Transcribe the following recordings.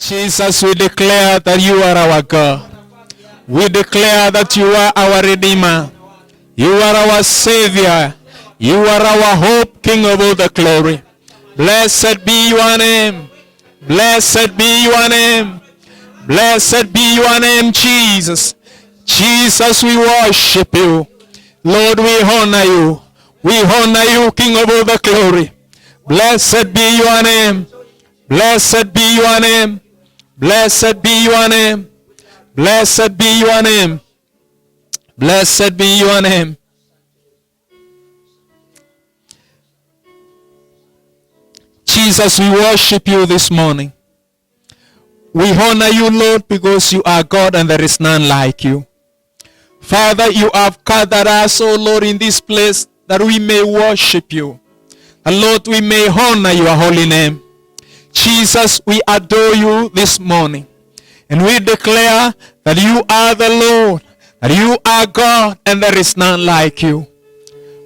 Jesus, we declare that you are our God. We declare that you are our Redeemer. You are our Savior. You are our hope, King of all the glory. Blessed be your name. Blessed be your name. Blessed be your name, Jesus. Jesus, we worship you. Lord, we honor you. We honor you, King of all the glory. Blessed be your name. Blessed be your name. Blessed be your name. Blessed be your name. Blessed be your name. Jesus, we worship you this morning. We honor you, Lord, because you are God and there is none like you. Father, you have gathered us, O Lord, in this place that we may worship you. And Lord, we may honor your holy name. Jesus, we adore you this morning. And we declare that you are the Lord, that you are God, and there is none like you.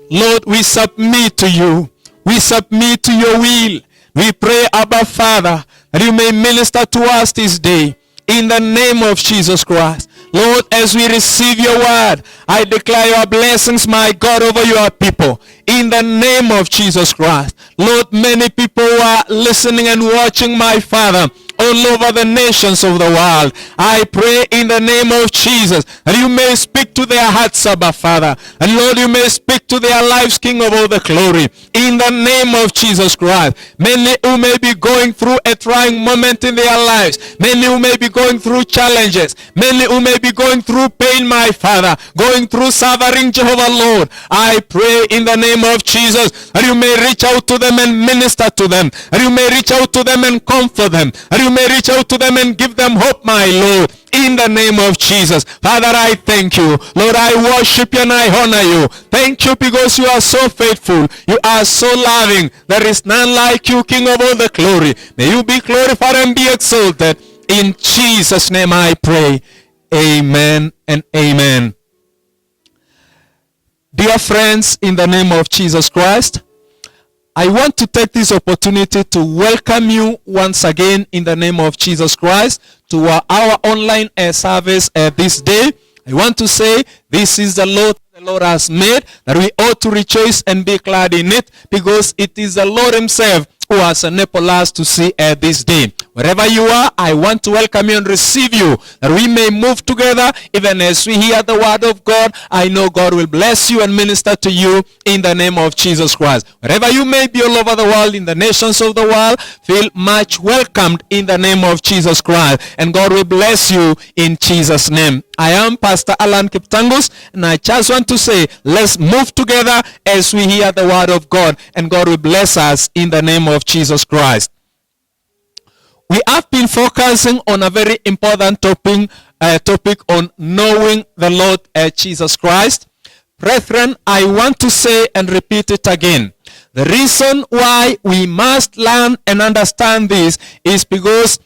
Lord, we submit to you. We submit to your will. We pray, Abba Father, that you may minister to us this day in the name of Jesus Christ. Lord, as we receive your word, I declare your blessings, my God, over your people in the name of Jesus Christ. Lord, many people are listening and watching, my Father, all over the nations of the world. I pray in the name of Jesus that you may speak to their hearts, Abba Father. And Lord, you may speak to their lives, King of all the glory. In the name of Jesus Christ. Many who may be going through a trying moment in their lives. Many who may be going through challenges. Many who may be going through pain, my Father. Going through suffering, Jehovah Lord. I pray in the name of Jesus that you may reach out to them and minister to them. That you may reach out to them and comfort them. That you may reach out to them and give them hope, my Lord, in the name of Jesus. Father, I thank you. Lord, I worship you and I honor you. Thank you because you are so faithful. You are so loving. There is none like you, King of all the glory. May you be glorified and be exalted. In Jesus' name I pray. Amen and amen. Dear friends, in the name of Jesus Christ, I want to take this opportunity to welcome you once again in the name of Jesus Christ to our online service this day. I want to say this is the Lord has made, that we ought to rejoice and be glad in it, because it is the Lord himself who has enabled us to see this day. Wherever you are, I want to welcome you and receive you, that we may move together even as we hear the word of God. I know God will bless you and minister to you in the name of Jesus Christ. Wherever you may be all over the world, in the nations of the world, feel much welcomed in the name of Jesus Christ. And God will bless you in Jesus' name. I am Pastor Alan Kiptangus, and I just want to say, let's move together as we hear the word of God, and God will bless us in the name of Jesus Christ. We have been focusing on a very important topic on knowing the Lord Jesus Christ. Brethren, I want to say and repeat it again. The reason why we must learn and understand this is because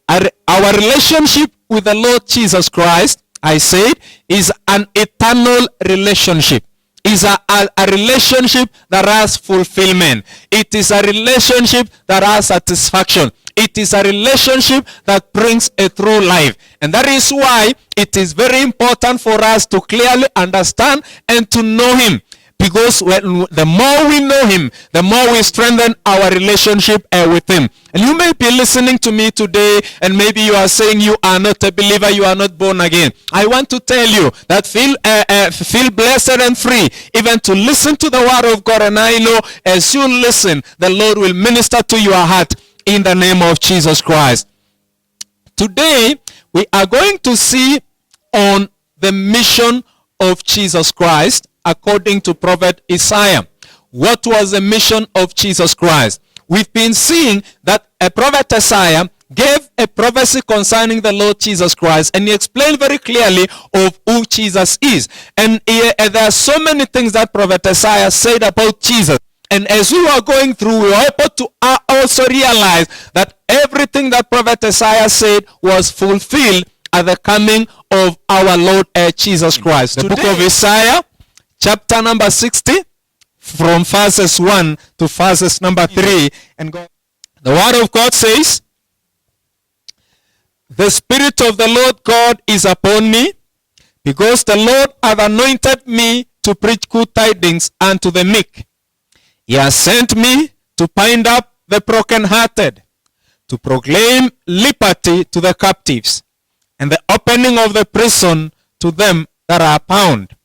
our relationship with the Lord Jesus Christ, I said, is an eternal relationship. Is a relationship that has fulfillment. It is a relationship that has satisfaction. It is a relationship that brings a true life. And that is why it is very important for us to clearly understand and to know him. Because the more we know him, the more we strengthen our relationship with him. And you may be listening to me today, and maybe you are saying you are not a believer, you are not born again. I want to tell you that feel blessed and free even to listen to the word of God. And I know as you listen, the Lord will minister to your heart in the name of Jesus Christ. Today, we are going to see on the mission of Jesus Christ according to Prophet Isaiah. What was the mission of Jesus Christ? We've been seeing that a prophet Isaiah gave a prophecy concerning the Lord Jesus Christ, and he explained very clearly of who Jesus is. And there are so many things that Prophet Isaiah said about Jesus. And as we were going through, we were able to also realize that everything that Prophet Isaiah said was fulfilled at the coming of our Lord Jesus Christ. The book of Isaiah, chapter number 60, from verses 1 to verses number 3. And God, the word of God says, The Spirit of the Lord God is upon me, because the Lord hath anointed me to preach good tidings unto the meek. He has sent me to bind up the brokenhearted, to proclaim liberty to the captives, and the opening of the prison to them that are bound,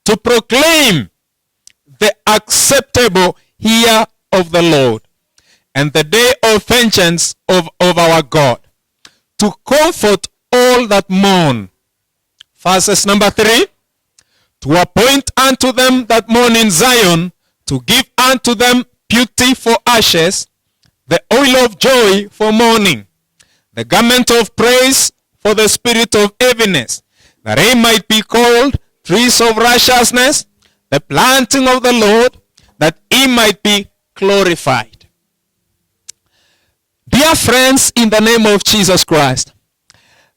to proclaim the acceptable year of the Lord, and the day of vengeance of our God, to comfort all that mourn. Verses number 3, to appoint unto them that mourn in Zion, to give unto them beauty for ashes, the oil of joy for mourning, the garment of praise for the spirit of heaviness, that they might be called trees of righteousness, the planting of the Lord, that he might be glorified. Dear friends, in the name of Jesus Christ,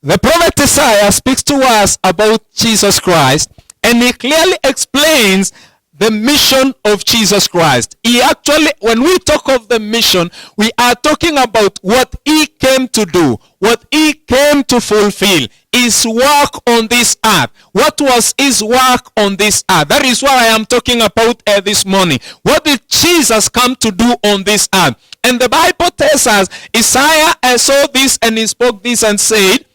the prophet Isaiah speaks to us about Jesus Christ, and he clearly explains the mission of Jesus Christ. He actually, when we talk of the mission, we are talking about what he came to do, what he came to fulfill, his work on this earth. What was his work on this earth? That is what I am talking about this morning. What did Jesus come to do on this earth? And the Bible tells us, Isaiah saw this and he spoke this and said,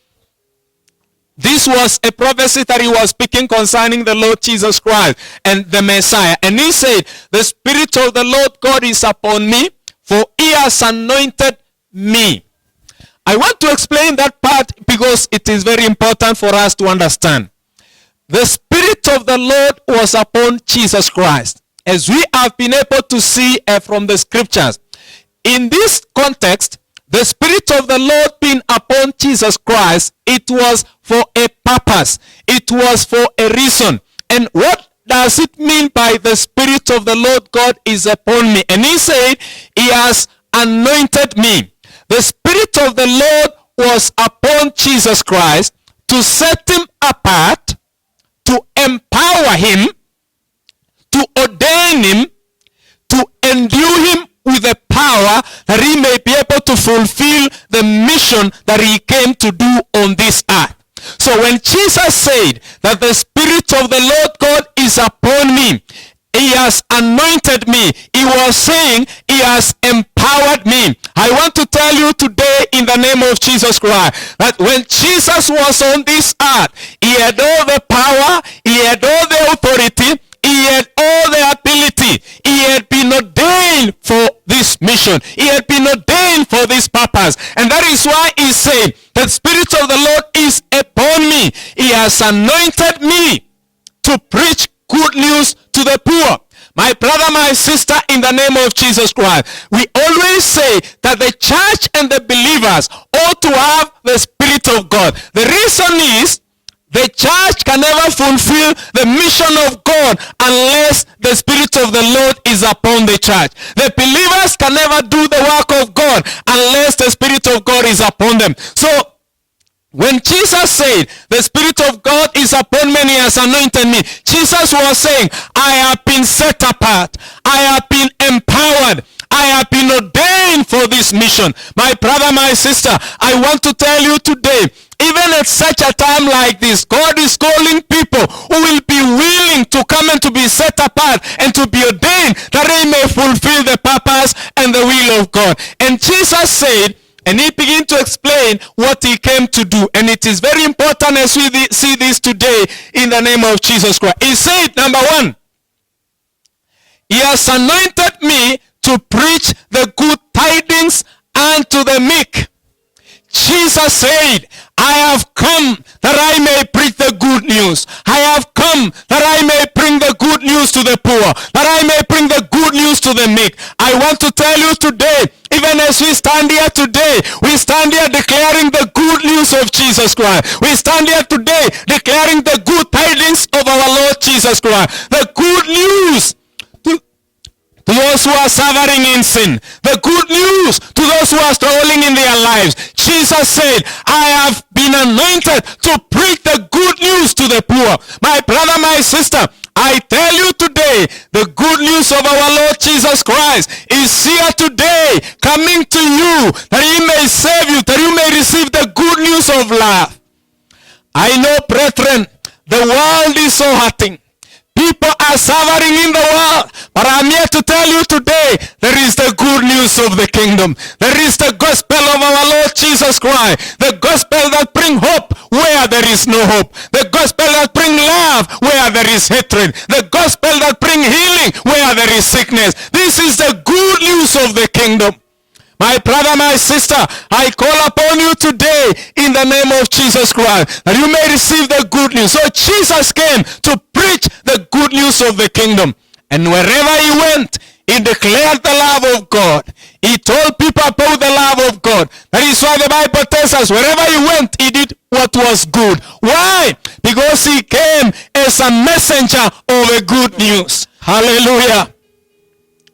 this was a prophecy that he was speaking concerning the Lord Jesus Christ and the Messiah. And he said, the Spirit of the Lord God is upon me, for he has anointed me. I want to explain that part because it is very important for us to understand. The Spirit of the Lord was upon Jesus Christ, as we have been able to see from the scriptures. In this context, the Spirit of the Lord being upon Jesus Christ, it was for a purpose. It was for a reason. And what does it mean by the Spirit of the Lord God is upon me? And he said, he has anointed me. The Spirit of the Lord was upon Jesus Christ to set him apart, to empower him, to ordain him, to endue him with the power that he may be able to fulfill the mission that he came to do on this earth. So when Jesus said that the Spirit of the Lord God is upon me, he has anointed me, he was saying he has empowered me. I want to tell you today in the name of Jesus Christ that when Jesus was on this earth, he had all the power, he had all the authority, he had all the ability. He had been ordained for this mission. He had been ordained for this purpose. And that is why he said, the Spirit of the Lord is upon me. He has anointed me to preach good news to the poor. My brother, my sister, in the name of Jesus Christ, we always say that the church and the believers ought to have the Spirit of God. The reason is, the church can never fulfill the mission of God unless the Spirit of the Lord is upon the church. The believers can never do the work of God unless the Spirit of God is upon them. So, when Jesus said, the Spirit of God is upon me and he has anointed me, Jesus was saying, I have been set apart. I have been empowered. I have been ordained for this mission. My brother, my sister, I want to tell you today, even at such a time like this, God is calling people who will be willing to come and to be set apart and to be ordained that they may fulfill the purpose and the will of God. And Jesus said, and he began to explain what he came to do. And it is very important as we see this today in the name of Jesus Christ. He said, number one, he has anointed me to preach the good tidings unto the meek. Jesus said, I have come that I may preach the good news. I have come that I may bring the good news to the poor, that I may bring the good news to the meek. I want to tell you today, even as we stand here today, we stand here declaring the good news of Jesus Christ. We stand here today declaring the good tidings of our Lord Jesus Christ. The good news to those who are suffering in sin. The good news to those who are struggling in their lives. Jesus said, I have been anointed to preach the good news to the poor. My brother, my sister, I tell you today, today, the good news of our Lord Jesus Christ is here today, coming to you, that he may save you, that you may receive the good news of love. I know, brethren, the world is so hurting. People are suffering in the world, but I'm here to tell you today, there is the good news of the kingdom. There is the gospel of our Lord Jesus Christ, the gospel that brings hope where there is no hope, the gospel that brings love where there is hatred, the gospel that brings healing where there is sickness. This is the good news of the kingdom. My brother, my sister, I call upon you today in the name of Jesus Christ, that you may receive the good news. So Jesus came to preach the good news of the kingdom. And wherever he went, he declared the love of God. He told people about the love of God. That is why the Bible tells us, wherever he went, he did what was good. Why? Because he came as a messenger of the good news. Hallelujah.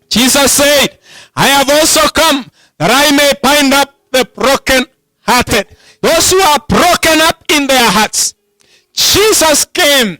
Jesus said, I have also come that I may bind up the broken-hearted. Those who are broken up in their hearts. Jesus came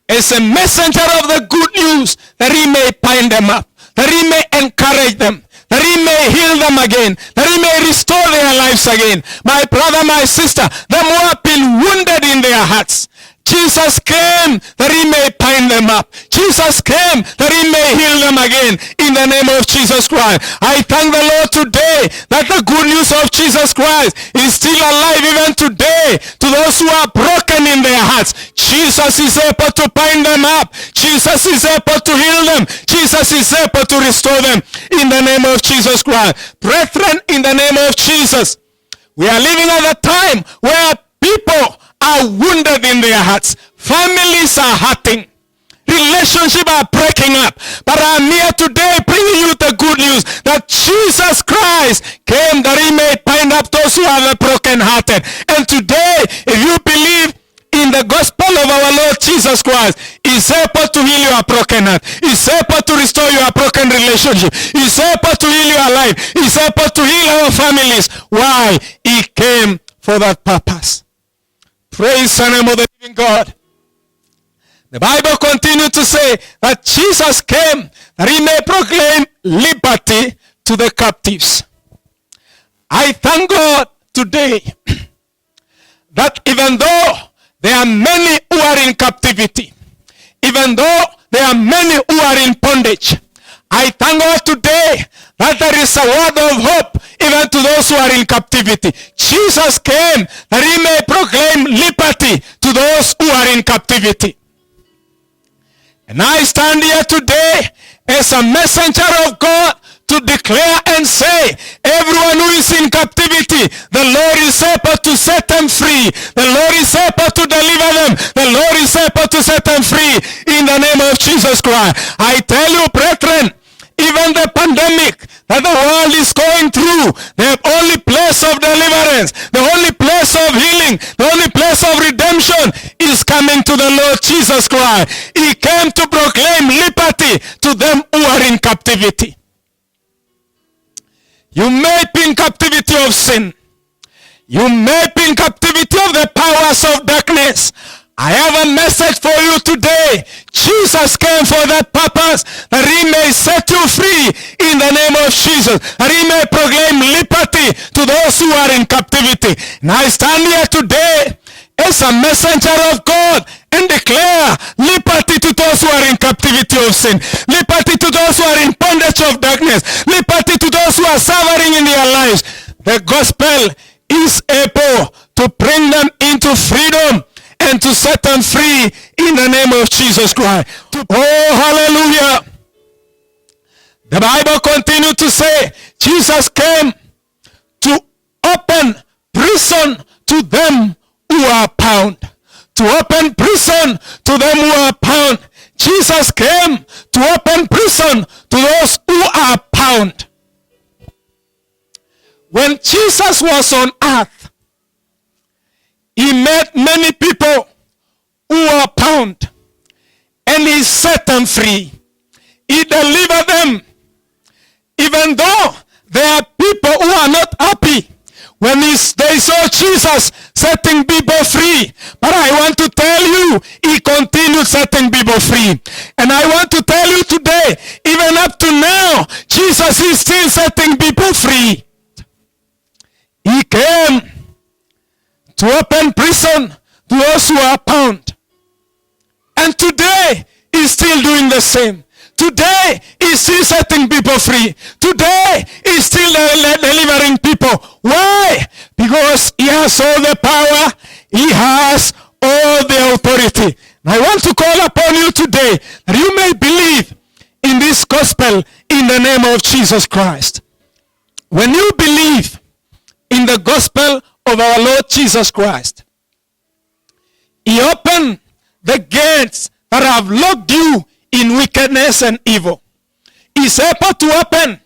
as a messenger of the good news, that he may bind them up, that he may encourage them, that he may heal them again, that he may restore their lives again. My brother, my sister, them who have been wounded in their hearts, Jesus came that he may bind them up. Jesus came that he may heal them again in the name of Jesus Christ. I thank the Lord today that the good news of Jesus Christ is still alive even today to those who are broken in their hearts. Jesus is able to bind them up. Jesus is able to heal them. Jesus is able to restore them in the name of Jesus Christ. Brethren, in the name of Jesus, we are living at a time where people are wounded in their hearts. Families are hurting. Relationships are breaking up. But I'm here today bringing you the good news that Jesus Christ came that he may bind up those who are broken-hearted. And today, if you believe in the gospel of our Lord Jesus Christ, he's able to heal your broken heart. He's able to restore your broken relationship. He's able to heal your life. He's able to heal our families. Why? He came for that purpose. Praise the name of the living God. The Bible continues to say that Jesus came that he may proclaim liberty to the captives. I thank God today that even though there are many who are in captivity, even though there are many who are in bondage, I thank God today that there is a word of hope even to those who are in captivity. Jesus came that he may proclaim liberty to those who are in captivity. And I stand here today as a messenger of God to declare and say, everyone who is in captivity, the Lord is able to set them free. The Lord is able to deliver them. The Lord is able to set them free in the name of Jesus Christ. I tell you, brethren, even the pandemic that the world is going through, the only place of deliverance, the only place of healing, the only place of redemption is coming to the Lord Jesus Christ. He came to proclaim liberty to them who are in captivity. You may be in captivity of sin. You may be in captivity of the powers of darkness. I have a message for you today. Jesus came for that purpose, that he may set you free in the name of Jesus, that he may proclaim liberty to those who are in captivity. And I stand here today as a messenger of God and declare liberty to those who are in captivity of sin, liberty to those who are in bondage of darkness, liberty to those who are suffering in their lives. The gospel is able to bring them into freedom and to set them free in the name of Jesus Christ. Oh, hallelujah. The Bible continues to say, Jesus came to open prison to them who are bound. To open prison to them who are bound. Jesus came to open prison to those who are bound. When Jesus was on earth, he met many people who were bound, and he set them free. He delivered them. Even though there are people who are not happy when they saw Jesus setting people free. But I want to tell you, he continued setting people free. And I want to tell you today, even up to now, Jesus is still setting people free. He came to open prison to those who are bound. And today, he's still doing the same. Today, he's still setting people free. Today, he's still delivering people. Why? Because he has all the power. He has all the authority. And I want to call upon you today that you may believe in this gospel in the name of Jesus Christ. When you believe in the gospel of our Lord Jesus Christ, he opened the gates that have locked you in wickedness and evil. He's able to open,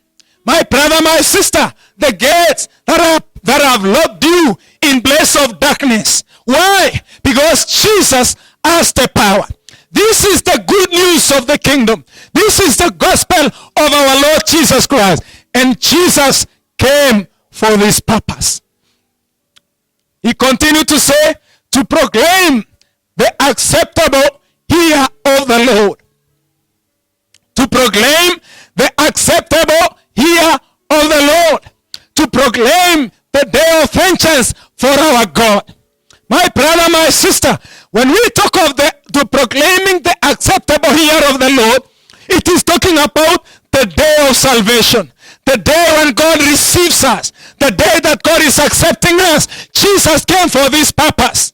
my brother, my sister, the gates that have locked you in place of darkness. Why? Because Jesus has the power. This is the good news of the kingdom. This is the gospel of our Lord Jesus Christ. And Jesus came for this purpose. He continued to say, to proclaim the acceptable year of the Lord. To proclaim the acceptable year of the Lord. To proclaim the day of vengeance for our God. My brother, my sister, when we talk of the proclaiming the acceptable year of the Lord, it is talking about the day of salvation. The day when God receives us. The day that God is accepting us. Jesus came for this purpose.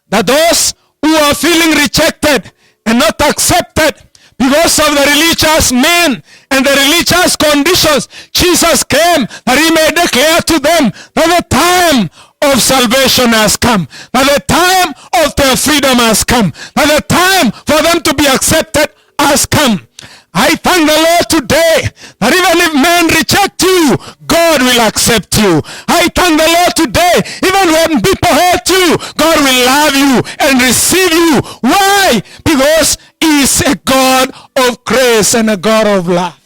That those who are feeling rejected and not accepted because of the religious men and the religious conditions, Jesus came that he may declare to them that the time of salvation has come, that the time of their freedom has come, that the time for them to be accepted has come. I thank the Lord today that even if men reject you, God will accept you. I thank the Lord today, even when people hate you, God will love you and receive you. Why? Because he is a God of grace and a God of love.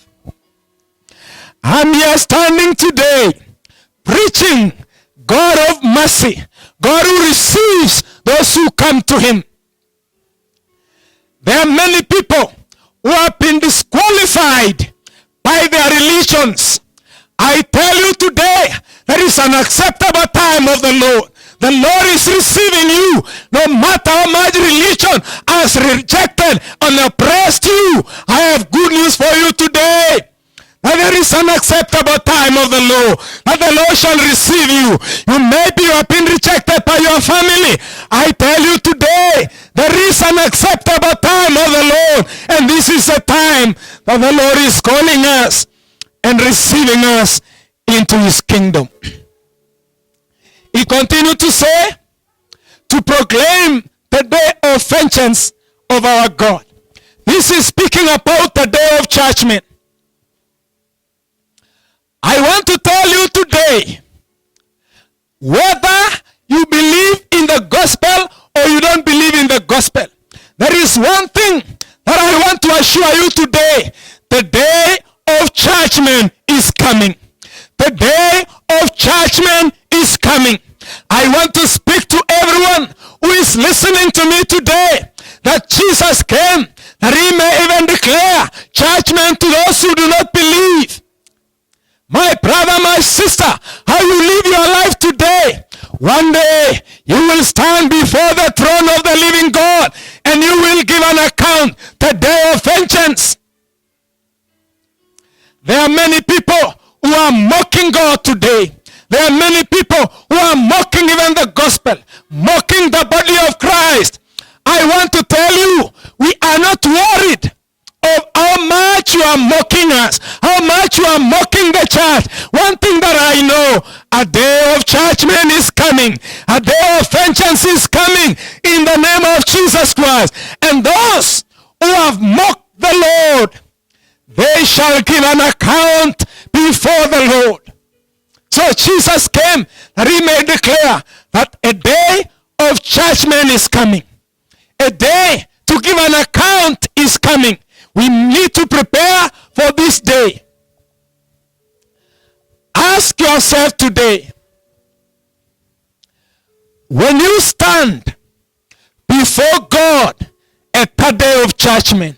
I'm here standing today, preaching God of mercy, God who receives those who come to him. There are many people who have been disqualified by their religions. I tell you today, there is an acceptable time of the Lord. The Lord is receiving you, no matter how much religion has rejected and oppressed you. I have good news for you today. That there is an acceptable time of the Lord, that the Lord shall receive you. You maybe you have been rejected by your family. I tell you today, there is an acceptable time of the Lord, and this is a time that the Lord is calling us and receiving us into his kingdom. He continued to say, to proclaim the day of vengeance of our God. This is speaking about the day of judgment. I want to tell you today, whether you believe in the gospel or you don't believe in the gospel, there is one thing that I want to assure you today. The day of judgment is coming. The day of judgment is coming. I want to speak to everyone who is listening to me today that Jesus came that he may even declare judgment to those who do not believe. My brother, my sister, how you live your life today, one day you will stand before the throne of the living God and you will give an account, the day of vengeance. There are many people who are mocking God today. There are many people who are mocking even the gospel, mocking the body of Christ. I want to tell you, we are not worried of how much you are mocking us, how much you are mocking the church. One thing that I know, a day of judgment is coming. A day of vengeance is coming in the name of Jesus Christ. And those who have mocked the Lord, they shall give an account before the Lord. So Jesus came that he may declare that a day of judgment is coming. A day to give an account is coming. We need to prepare for this day. Ask yourself today, when you stand before God at the day of judgment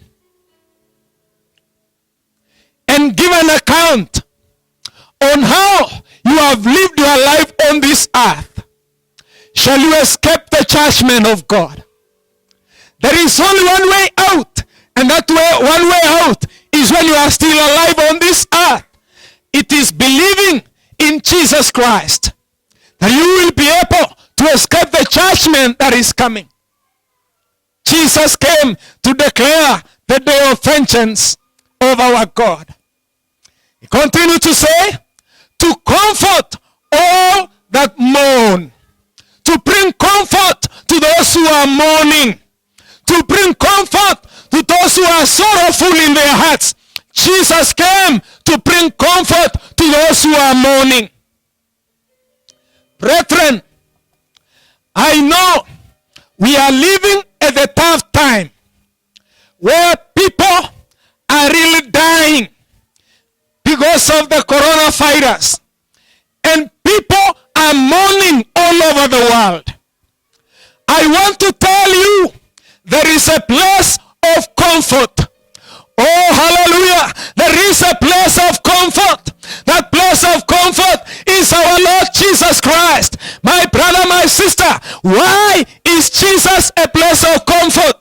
and give an account on how you have lived your life on this earth, shall you escape the judgment of God? There is only one way out, and that one way out is when you are still alive on this earth. It is believing in Jesus Christ that you will be able to escape the judgment that is coming. Jesus came to declare the day of vengeance of our God. He continued to say, to comfort all that mourn, to bring comfort to those who are mourning, to bring comfort to those who are sorrowful in their hearts. Jesus came to bring comfort to those who are mourning. Brethren, I know we are living at a tough time where people are really dying because of the coronavirus, and people are mourning all over the world. I want to tell you, there is a place of comfort. Oh, hallelujah. There is a place of comfort. That place of comfort is our Lord Jesus Christ. My brother, my sister, why is Jesus a place of comfort?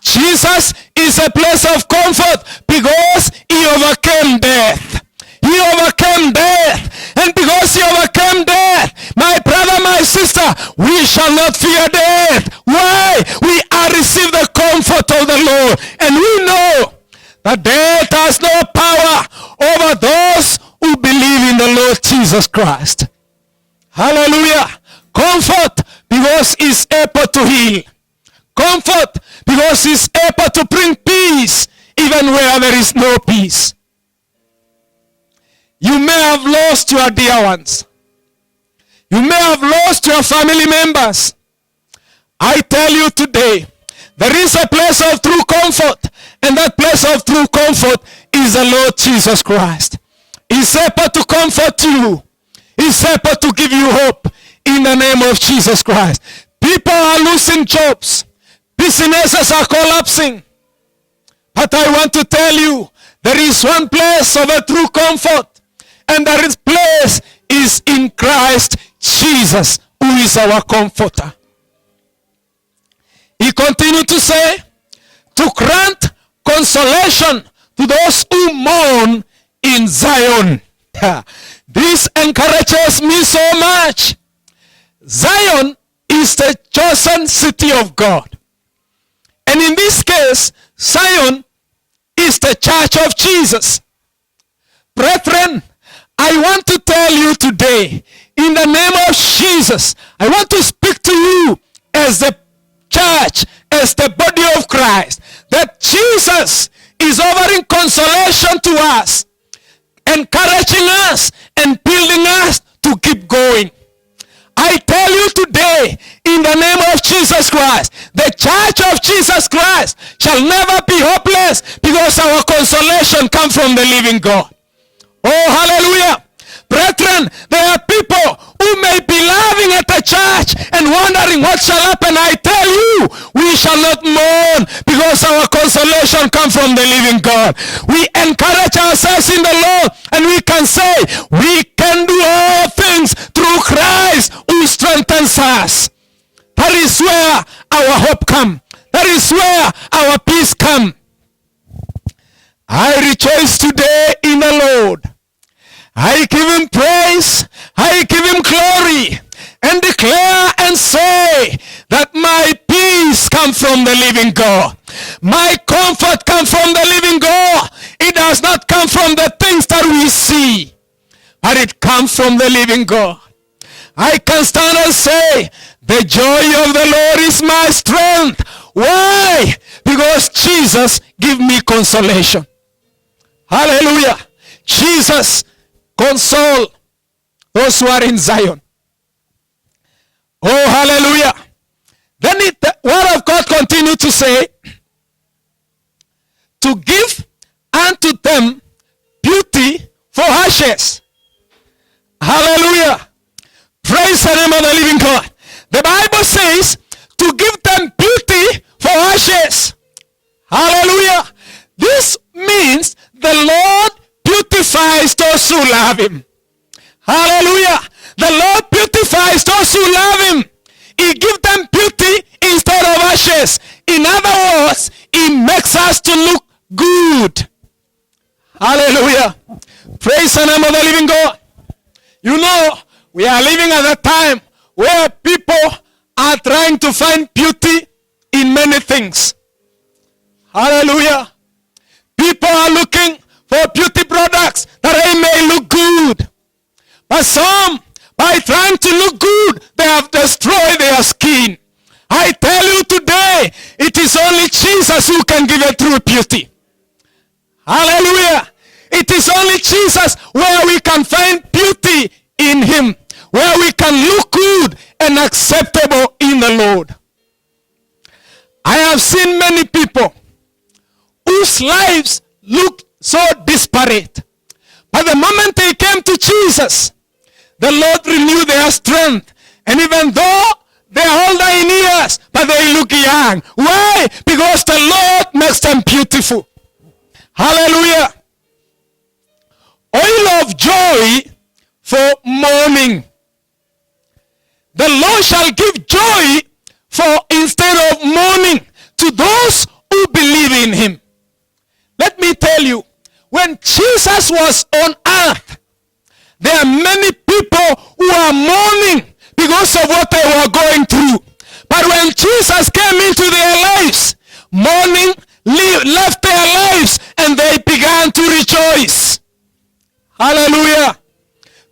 Jesus is a place of comfort because he overcame death. He overcame death. And because he overcame death, my brother, my sister, we shall not fear death. Why? We are received the comfort of the Lord. And we know that death has no power over those who believe in the Lord Jesus Christ. Hallelujah. Comfort because he's able to heal. Comfort because he's able to bring peace even where there is no peace. You may have lost your dear ones. You may have lost your family members. I tell you today, there is a place of true comfort, and that place of true comfort is the Lord Jesus Christ. He's able to comfort you. He's able to give you hope in the name of Jesus Christ. People are losing jobs. Businesses are collapsing. But I want to tell you, there is one place of a true comfort, and that place is in Christ Jesus, who is our comforter. He continued to say, to grant consolation to those who mourn in Zion. This encourages me so much. Zion is the chosen city of God. And in this case, Zion is the church of Jesus. Brethren, I want to tell you today, in the name of Jesus, I want to speak to you as the church, as the body of Christ, that Jesus is offering consolation to us, encouraging us and building us to keep going. I tell you today, in the name of Jesus Christ, the church of Jesus Christ shall never be hopeless because our consolation comes from the living God. Oh, hallelujah. Brethren, there are people who may be laughing at the church and wondering what shall happen. I tell you, we shall not mourn because our consolation comes from the living God. We encourage ourselves in the Lord, and we can say, we can do all things through Christ who strengthens us. That is where our hope comes. That is where our peace comes. I rejoice today in the Lord. I give him praise, I give him glory, and declare and say that my peace comes from the living God. My comfort comes from the living God. It does not come from the things that we see, but it comes from the living God. I can stand and say, the joy of the Lord is my strength. Why? Because Jesus gives me consolation. Hallelujah. Jesus console those who are in Zion. Oh, hallelujah. Then the word of God continued to say, to give unto them beauty for ashes, Hallelujah. Praise the name of the living God. The Bible says to give them beauty for ashes. Hallelujah. This means the Lord beautifies those who love him. Hallelujah. The Lord beautifies those who love him. He gives them beauty instead of ashes. In other words, he makes us to look good. Hallelujah. Praise the name of the living God. You know, we are living at a time where people are trying to find beauty in many things. Hallelujah. People are looking for beauty products that they may look good. But some, by trying to look good, they have destroyed their skin. I tell you today, it is only Jesus who can give a true beauty. Hallelujah. It is only Jesus where we can find beauty in him, where we can look good and acceptable in the Lord. I have seen many people whose lives look so disparate. But the moment they came to Jesus, the Lord renewed their strength. And even though they are older in years, but they look young. Why? Because the Lord makes them beautiful. Hallelujah. Oil of joy for mourning. The Lord shall give joy for instead of mourning to those who believe in him. Let me tell you, when Jesus was on earth, there are many people who are mourning because of what they were going through. But when Jesus came into their lives, mourning left their lives and they began to rejoice. Hallelujah.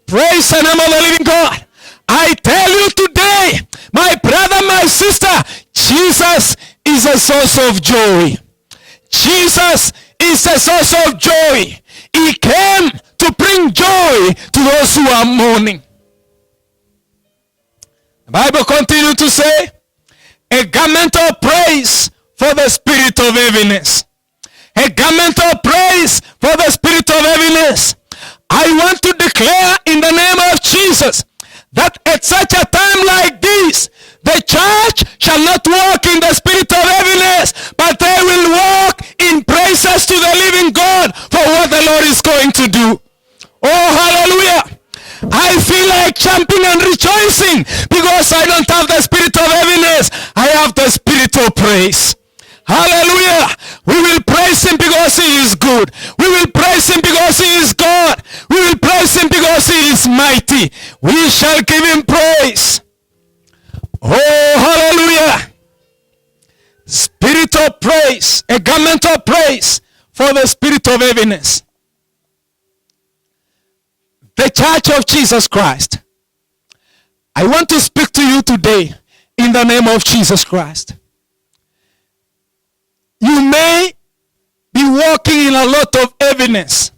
Praise the name of the living God. I tell you today, my brother, my sister, Jesus is a source of joy. Jesus is a source of joy. He came to bring joy to those who are mourning. The Bible continues to say, a garment of praise for the spirit of heaviness. A garment of praise for the spirit of heaviness. I want to declare in the name of Jesus that at such a time like this, the church shall not walk in the spirit of heaviness, but they will walk in praises to the living God for what the Lord is going to do. Oh, hallelujah. I feel like jumping and rejoicing because I don't have the spirit of heaviness. I have the spirit of praise. Hallelujah. We will praise him because he is good. We will praise him because he is God. We will praise him because he is mighty. We shall give him praise. Oh, hallelujah. Spirit of praise. A garment of praise for the spirit of heaviness. The Church of Jesus Christ. I want to speak to you today in the name of Jesus Christ. You may be walking in a lot of heaviness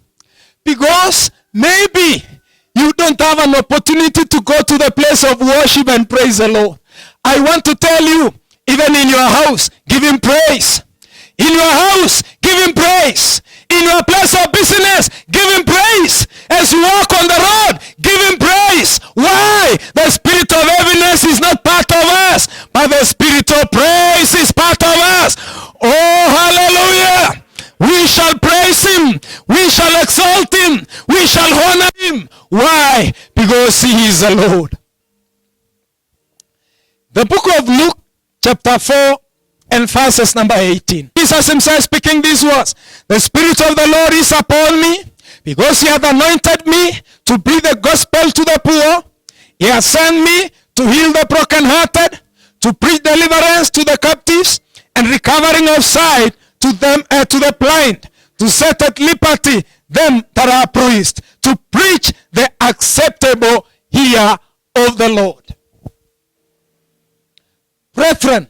because maybe you don't have an opportunity to go to the place of worship and praise the Lord. I want to tell you, even in your house, give him praise. In your house, give him praise. In your place of business, give him praise. As you walk on the road, give him praise. Why? The spirit of heaviness is not part of us, but the spirit of praise is part of us. Oh, hallelujah. We shall praise him. We shall exalt him. We shall honor him. Why? Because he is the Lord. The book of Luke, chapter 4, and verses number 18. Jesus himself speaking these words. The Spirit of the Lord is upon me, because he hath anointed me to preach the gospel to the poor. He has sent me to heal the brokenhearted, to preach deliverance to the captives, and recovering of sight to them, to the blind, to set at liberty them that are oppressed, to preach the acceptable year of the Lord. Brethren,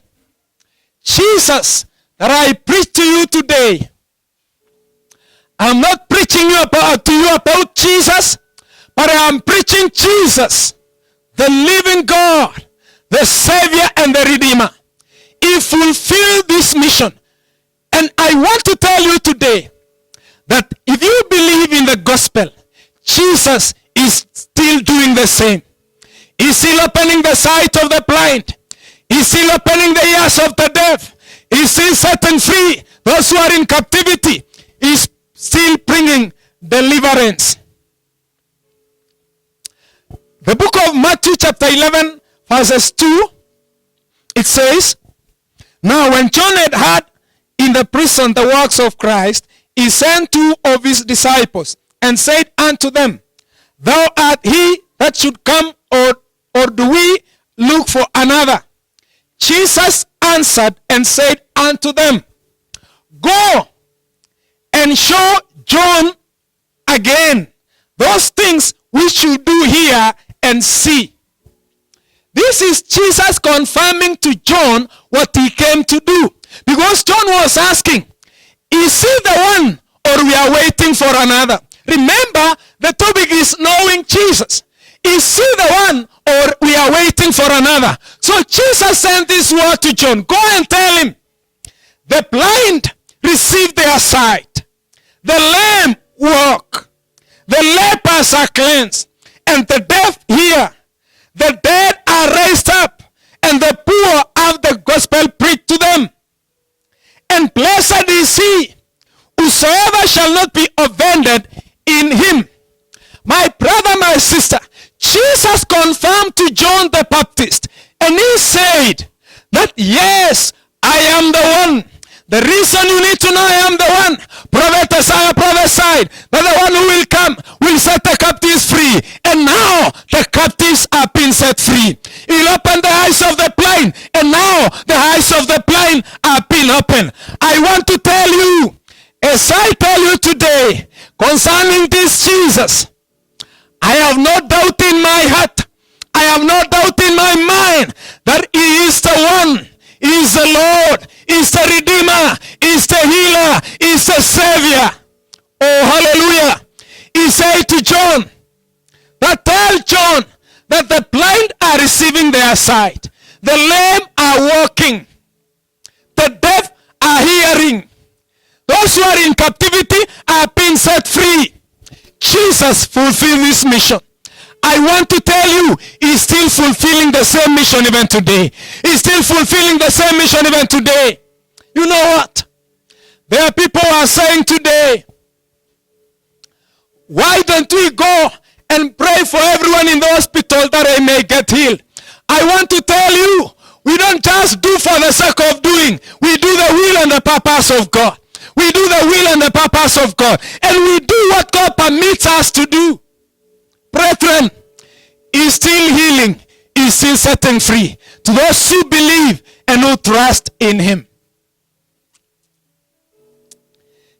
Jesus that I preach to you today, I'm not preaching to you about Jesus, but I am preaching Jesus, the living God, the Savior and the Redeemer. He fulfilled this mission. And I want to tell you today that if you believe in the gospel, Jesus is still doing the same. He's still opening the sight of the blind. He's still opening the ears of the deaf. He's still setting free those who are in captivity. He's still bringing deliverance. The book of Matthew chapter 11 verses 2, it says, "Now when John had heard in the prison the works of Christ, he sent 2 of his disciples and said unto them, Thou art he that should come, or do we look for another? Jesus answered and said unto them, Go and show John again those things which you do hear and see." This is Jesus confirming to John what he came to do. Because John was asking, is he the one, or we are waiting for another? Remember, the topic is knowing Jesus. Is he the one, or we are waiting for another? So Jesus sent this word to John. Go and tell him, the blind receive their sight, the lame walk, the lepers are cleansed, and the deaf hear, the dead are raised up, and the poor have the gospel preached to them. And blessed is he whosoever shall not be offended in him. My brother, my sister, Jesus confirmed to John the Baptist, and he said that yes, I am the one. The reason you need to know I am the one, Prophet Isaiah prophesied that the one who will come will set the captives free. And now the captives are being set free. He'll open the eyes of the blind, and now the eyes of the blind are being opened. I want to tell you, as I tell you today, concerning this Jesus, I have no doubt in my heart, I have no doubt in my mind that he is the one. He is the Lord, he is the Redeemer, he is the Healer, he is the Savior. Oh, hallelujah. He said to John, that tell John that the blind are receiving their sight, the lame are walking, the deaf are hearing, those who are in captivity are being set free. Jesus fulfilled this mission. I want to tell you, he's still fulfilling the same mission even today. He's still fulfilling the same mission even today. You know what? There are people who are saying today, why don't we go and pray for everyone in the hospital that they may get healed? I want to tell you, we don't just do for the sake of doing. We do the will and the purpose of God. We do the will and the purpose of God. And we do what God permits us to do. Brethren, he's still healing, he's still setting free to those who believe and who trust in him.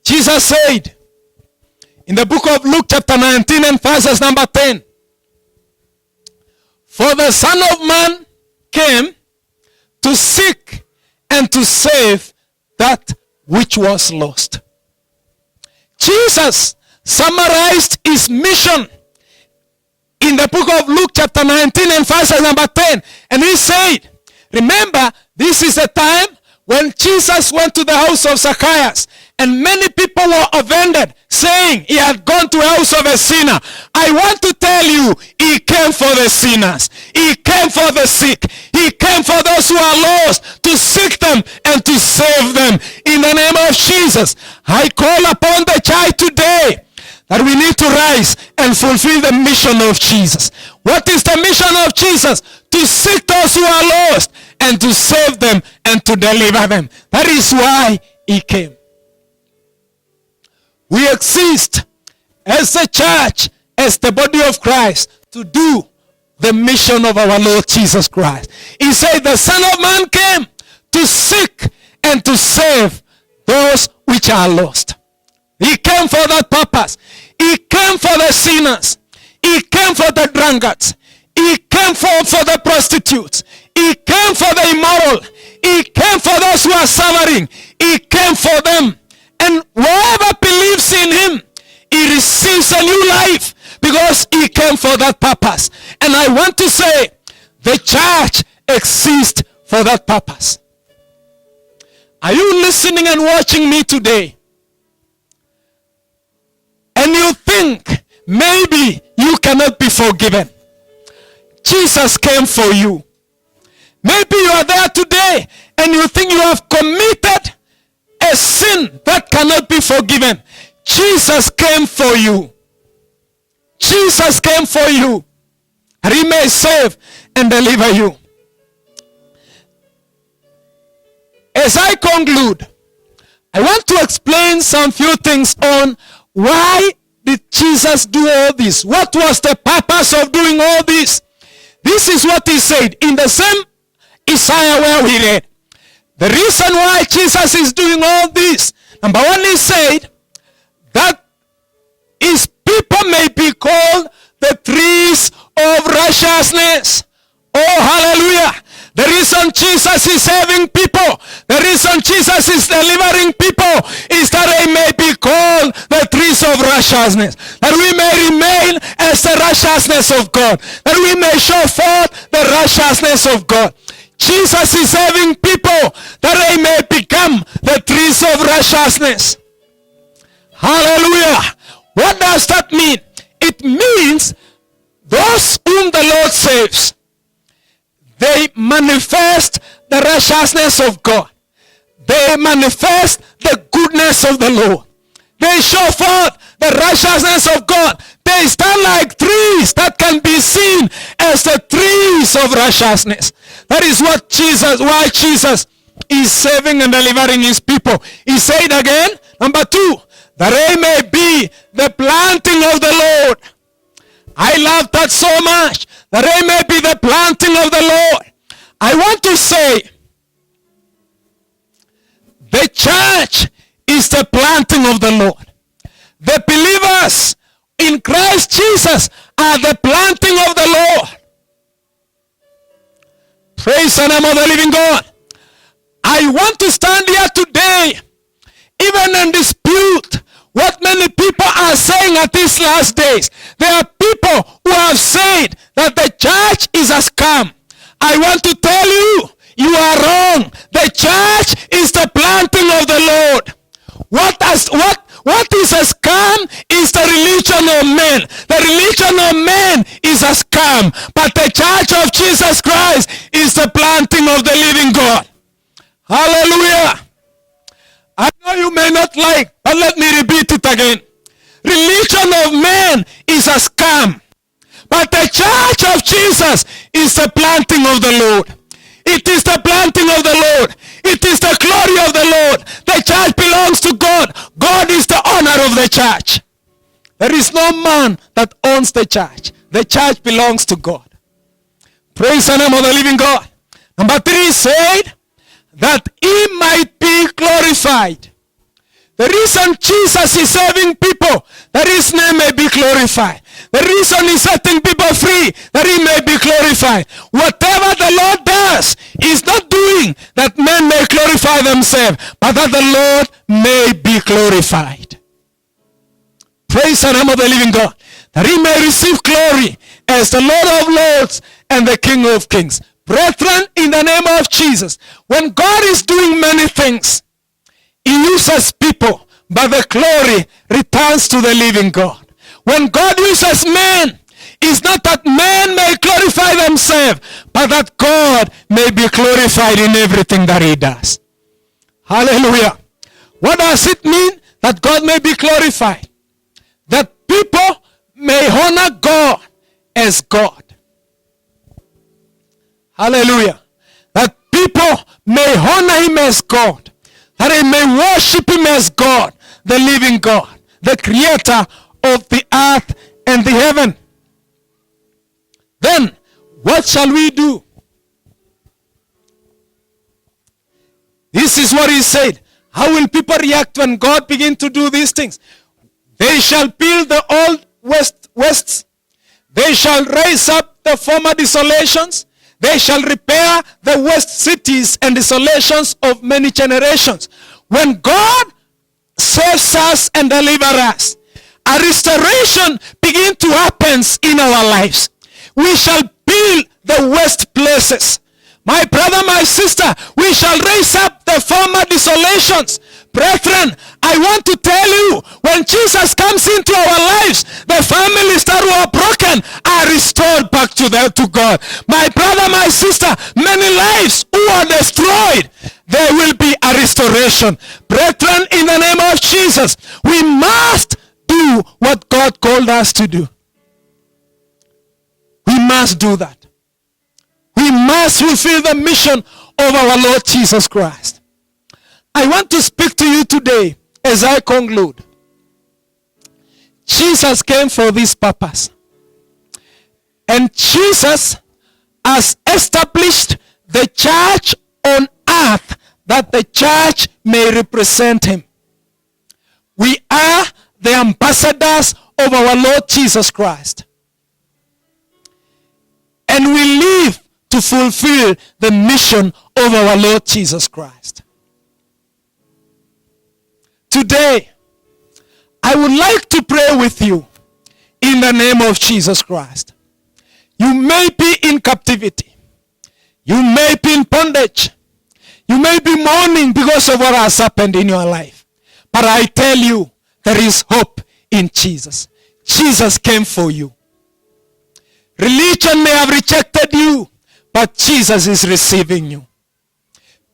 Jesus said in the book of Luke chapter 19 and verses number 10, "For the Son of Man came to seek and to save that which was lost." Jesus summarized his mission in the book of Luke chapter 19 and verses number 10. And he said, remember, this is the time when Jesus went to the house of Zacchaeus, and many people were offended, saying he had gone to the house of a sinner. I want to tell you, he came for the sinners. He came for the sick. He came for those who are lost, to seek them and to save them. In the name of Jesus, I call upon the church today that we need to rise and fulfill the mission of Jesus. What is the mission of Jesus? To seek those who are lost and to save them and to deliver them. That is why he came. We exist as a church, as the body of Christ, to do the mission of our Lord Jesus Christ. He said the Son of Man came to seek and to save those which are lost. He came for that purpose. He came for the sinners. He came for the drunkards. He came for the prostitutes. He came for the immoral. He came for those who are suffering. He came for them. And whoever believes in him, he receives a new life because he came for that purpose. And I want to say, the church exists for that purpose. Are you listening and watching me today? And you think maybe you cannot be forgiven. Jesus came for you. Maybe you are there today and you think you have committed a sin that cannot be forgiven. Jesus came for you. Jesus came for you. And he may save and deliver you. As I conclude, I want to explain some few things on why did Jesus do all this? What was the purpose of doing all this? This is what he said in the same Isaiah where we read. The reason why Jesus is doing all this, number one, he said that his people may be called the trees of righteousness. Oh, hallelujah. The reason Jesus is saving people, the reason Jesus is delivering people is that they may be called the trees of righteousness. That we may remain as the righteousness of God. That we may show forth the righteousness of God. Jesus is saving people that they may become the trees of righteousness. Hallelujah. What does that mean? It means those whom the Lord saves, they manifest the righteousness of God. They manifest the goodness of the Lord. They show forth the righteousness of God. They stand like trees that can be seen as the trees of righteousness. That is what why Jesus is saving and delivering his people. He said again, number two, that they may be the planting of the Lord. I love that so much. That they may be the planting of the Lord. I want to say, the church is the planting of the Lord. The believers in Christ Jesus are the planting of the Lord. Praise the name of the living God. I want to stand here today, even and dispute what many people are saying at these last days. There are people who have said that the church is a scam. I want to tell you, you are wrong. The church is the planting of the Lord. What is a scam is the religion of men. The religion of men is a scam. But the church of Jesus Christ is the planting of the living God. Hallelujah. I know you may not like, but let me repeat it again. Religion of man is a scam. But the church of Jesus is the planting of the Lord. It is the planting of the Lord. It is the glory of the Lord. The church belongs to God. God is the owner of the church. There is no man that owns the church. The church belongs to God. Praise the name of the living God. Number three said that he might be glorified. The reason Jesus is saving people, that his name may be glorified. The reason he's setting people free, that he may be glorified. Whatever the Lord does, he's not doing that men may glorify themselves, but that the Lord may be glorified. Praise the name of the living God. That he may receive glory as the Lord of Lords and the King of Kings. Brethren, in the name of Jesus, when God is doing many things, he uses people, but the glory returns to the living God. When God uses men, it's not that men may glorify themselves, but that God may be glorified in everything that he does. Hallelujah. What does it mean that God may be glorified? That people may honor God as God. Hallelujah. That people may honor him as God. That they may worship him as God, the living God, the creator of the earth and the heaven. Then, what shall we do? This is what he said. How will people react when God begin to do these things? They shall build the old wastes. They shall raise up the former desolations. They shall repair the waste cities and desolations of many generations. When God saves us and delivers us, a restoration begins to happen in our lives. We shall build the waste places. My brother, my sister, we shall raise up the former desolations. Brethren, I want to tell you, When Jesus comes into our lives, the families that were broken are restored back to God. My brother, my sister, many lives who are destroyed, there will be a restoration. Brethren, in the name of Jesus, we must do what God called us to do. We must do that. We must fulfill the mission of our Lord Jesus Christ. I want to speak to you today as I conclude. Jesus came for this purpose. And Jesus has established the church on earth that the church may represent him. We are the ambassadors of our Lord Jesus Christ. And we live to fulfill the mission of our Lord Jesus Christ. Today, I would like to pray with you in the name of Jesus Christ. You may be in captivity. You may be in bondage. You may be mourning because of what has happened in your life. But I tell you, there is hope in Jesus. Jesus came for you. Religion may have rejected you, but Jesus is receiving you.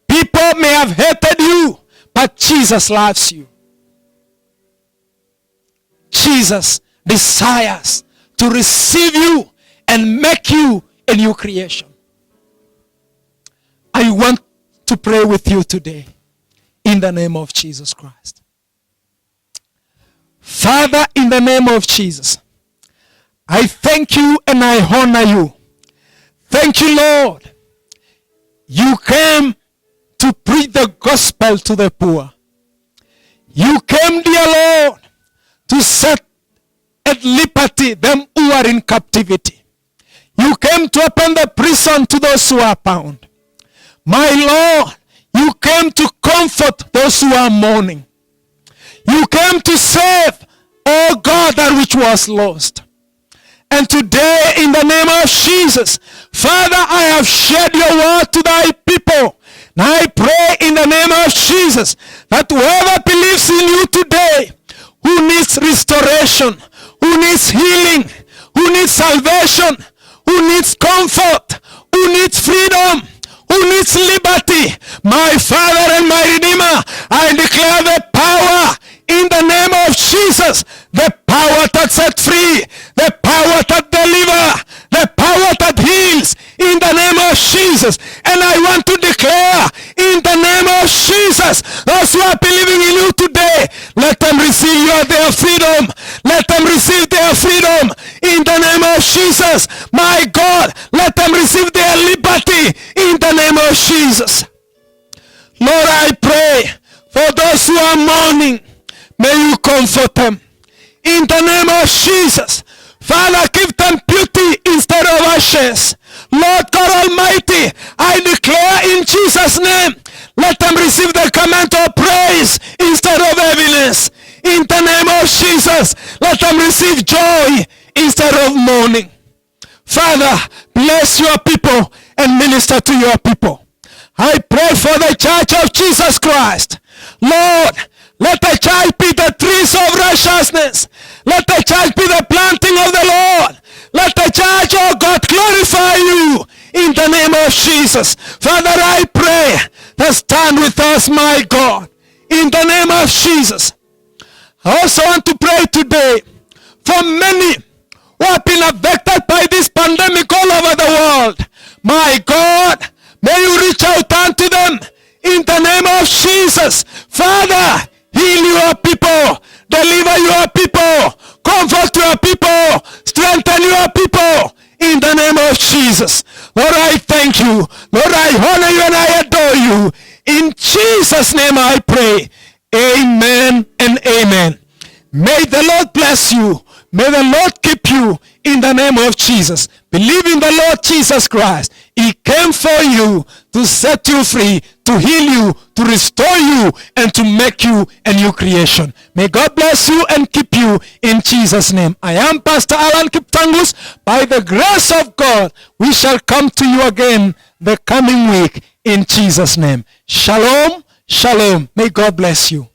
People may have hated you, but Jesus loves you. Jesus desires to receive you and make you a new creation. I want to pray with you today in the name of Jesus Christ. Father, in the name of Jesus, I thank you and I honor you. Thank you, Lord. You came to preach the gospel to the poor. You came, dear Lord, to set at liberty them who are in captivity. You came to open the prison to those who are bound. My Lord, you came to comfort those who are mourning. You came to save, oh God, that which was lost. And today, in the name of Jesus, Father, I have shared your word to thy people. And I pray in the name of Jesus that whoever believes in you today, who needs restoration, who needs healing, who needs salvation, who needs comfort, who needs freedom, who needs liberty, my Father and my Redeemer, I declare the power in the name of Jesus, the power that set free, the power that deliver, the power that heals in the name of Jesus. And I want to declare in the name of Jesus, those who are believing in you today, let them receive their freedom. Let them receive their freedom in the name of Jesus. My God, let them receive their liberty in the name of Jesus. Lord, I pray for those who are mourning, may you comfort them. In the name of Jesus, Father, give them beauty instead of ashes. Lord God Almighty, I declare in Jesus' name, let them receive the command of praise instead of heaviness. In the name of Jesus, let them receive joy instead of mourning. Father, bless your people and minister to your people. I pray for the church of Jesus Christ. Lord, let the church be the trees of righteousness. Let the church be the planting of the Lord. Let the church, oh God, glorify you in the name of Jesus. Father, I pray that stand with us, my God, in the name of Jesus. I also want to pray today for many who have been affected by this pandemic all over the world. My God, may you reach out unto them in the name of Jesus. Father, heal your people, deliver your people, comfort your people, strengthen your people in the name of Jesus. Lord, I thank you. Lord, I honor you and I adore you. In Jesus' name I pray. Amen and amen. May the Lord bless you. May the Lord keep you in the name of Jesus. Believe in the Lord Jesus Christ. He came for you to set you free, to heal you, to restore you, and to make you a new creation. May God bless you and keep you in Jesus' name. I am Pastor Alan Kiptangus. By the grace of God, we shall come to you again the coming week in Jesus' name. Shalom, shalom. May God bless you.